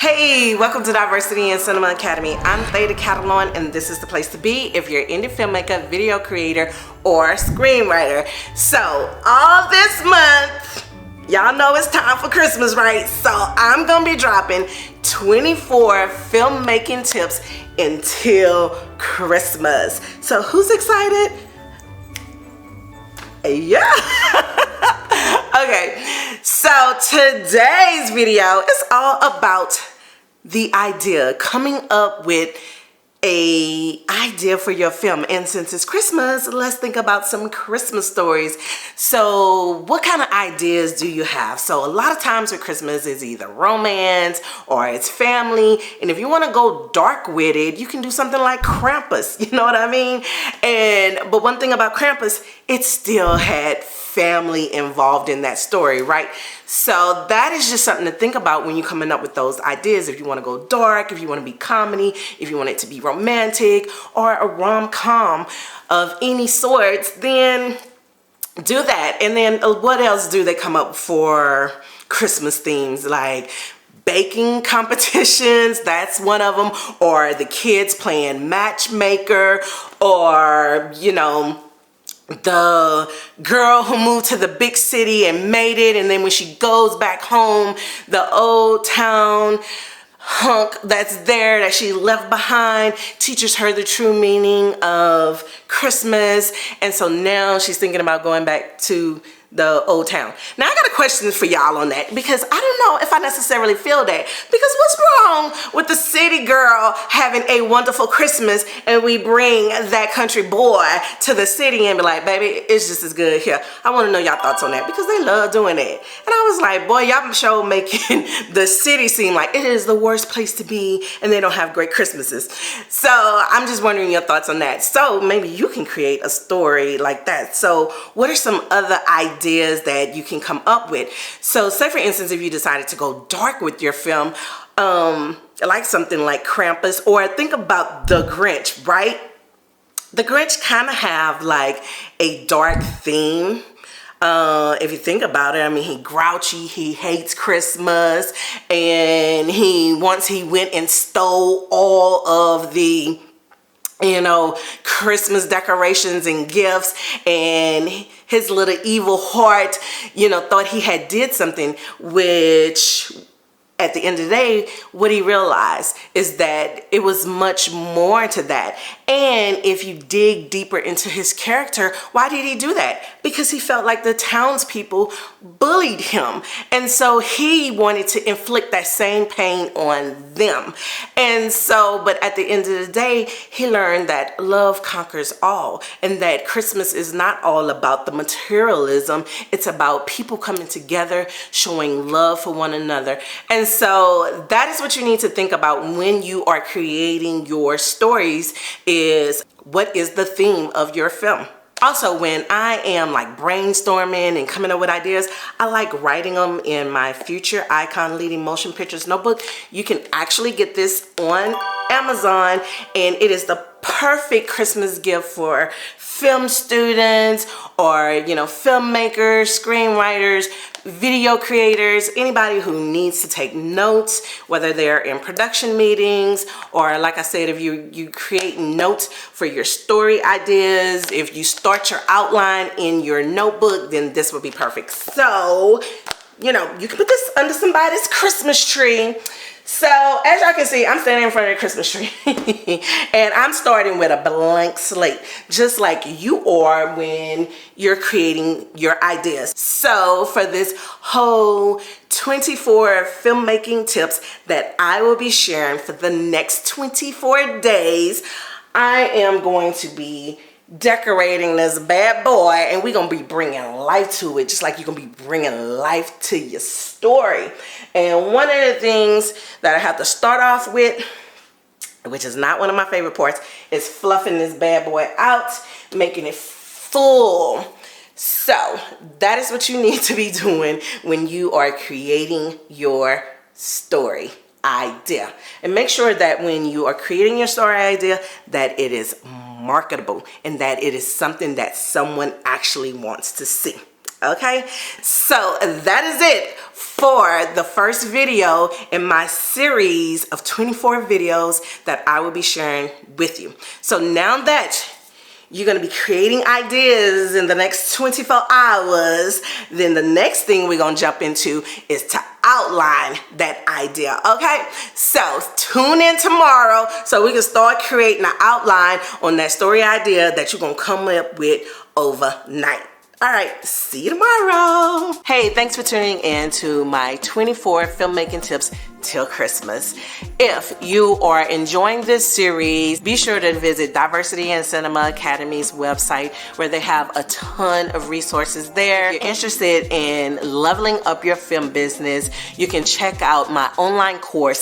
Hey, welcome to Diversity in Cinema Academy. I'm Theta Catalan, and this is the place to be if you're an indie filmmaker, video creator, or screenwriter. So, all this month, y'all know it's time for Christmas, right? So, I'm gonna be dropping 24 filmmaking tips until Christmas. So, who's excited? Yeah. Okay, so today's video is all about the idea, coming up with a idea for your film. And since it's Christmas, let's think about some Christmas stories. So what kind of ideas do you have? So a lot of times with Christmas is either romance or it's family. And if you want to go dark with it, you can do something like Krampus, you know what I mean? But one thing about Krampus, it still had family involved in that story, right? So that is just something to think about when you're coming up with those ideas. If you want to go dark, if you want to be comedy, if you want it to be romantic or a rom-com of any sorts, then do that. And then what else do they come up for Christmas themes? Like baking competitions, that's one of them, or the kids playing matchmaker, or the girl who moved to the big city and made it, and then when she goes back home, the old town hunk that's there that she left behind teaches her the true meaning of Christmas, and so now she's thinking about going back to the old town. Now I got a question for y'all on that, because I don't know if I necessarily feel that, because what's wrong with the city girl having a wonderful Christmas and we bring that country boy to the city and be like, baby, it's just as good here? I want to know y'all thoughts on that, because they love doing it. And I was like, boy, y'all show making the city seem like it is the worst place to be and they don't have great Christmases. So I'm just wondering your thoughts on that. So maybe you can create a story like that. So what are some other ideas that you can come up with? So say for instance, if you decided to go dark with your film, like something like Krampus, or think about The Grinch, right? The Grinch kind of have like a dark theme. If you think about it, I mean, he grouchy, he hates Christmas, and once he went and stole all of the Christmas decorations and gifts, and his little evil heart, thought he had did something, which at the end of the day, what he realized is that it was much more to that. And if you dig deeper into his character, why did he do that? Because he felt like the townspeople bullied him. And so he wanted to inflict that same pain on them. And so, but at the end of the day, he learned that love conquers all, and that Christmas is not all about the materialism. It's about people coming together, showing love for one another. And so that is what you need to think about when you are creating your stories, is what is the theme of your film. Also, when I am like brainstorming and coming up with ideas, I like writing them in my Future Icon Leading Motion Pictures notebook. You can actually get this on Amazon, and it is the perfect Christmas gift for film students or filmmakers, screenwriters, video creators, anybody who needs to take notes, whether they're in production meetings, or like I said, if you create notes for your story ideas, if you start your outline in your notebook, then this would be perfect. So you can put this under somebody's Christmas tree. So as y'all can see, I'm standing in front of the Christmas tree and I'm starting with a blank slate, just like you are when you're creating your ideas. So for this whole 24 filmmaking tips that I will be sharing for the next 24 days, I am going to be decorating this bad boy, and we're gonna be bringing life to it, just like you're gonna be bringing life to your story. And one of the things that I have to start off with, which is not one of my favorite parts, is fluffing this bad boy out, making it full. So that is what you need to be doing when you are creating your story idea. And make sure that when you are creating your story idea, that it is marketable and that it is something that someone actually wants to see. Okay, so that is it for the first video in my series of 24 videos that I will be sharing with you. So now that you're going to be creating ideas in the next 24 hours, then the next thing we're going to jump into is to outline that idea. Okay, so tune in tomorrow so we can start creating an outline on that story idea that you're going to come up with overnight. All right, see you tomorrow. Hey, thanks for tuning in to my 24 filmmaking tips till Christmas. If you are enjoying this series, be sure to visit Diversity and Cinema Academy's website where they have a ton of resources there. If you're interested in leveling up your film business, you can check out my online course,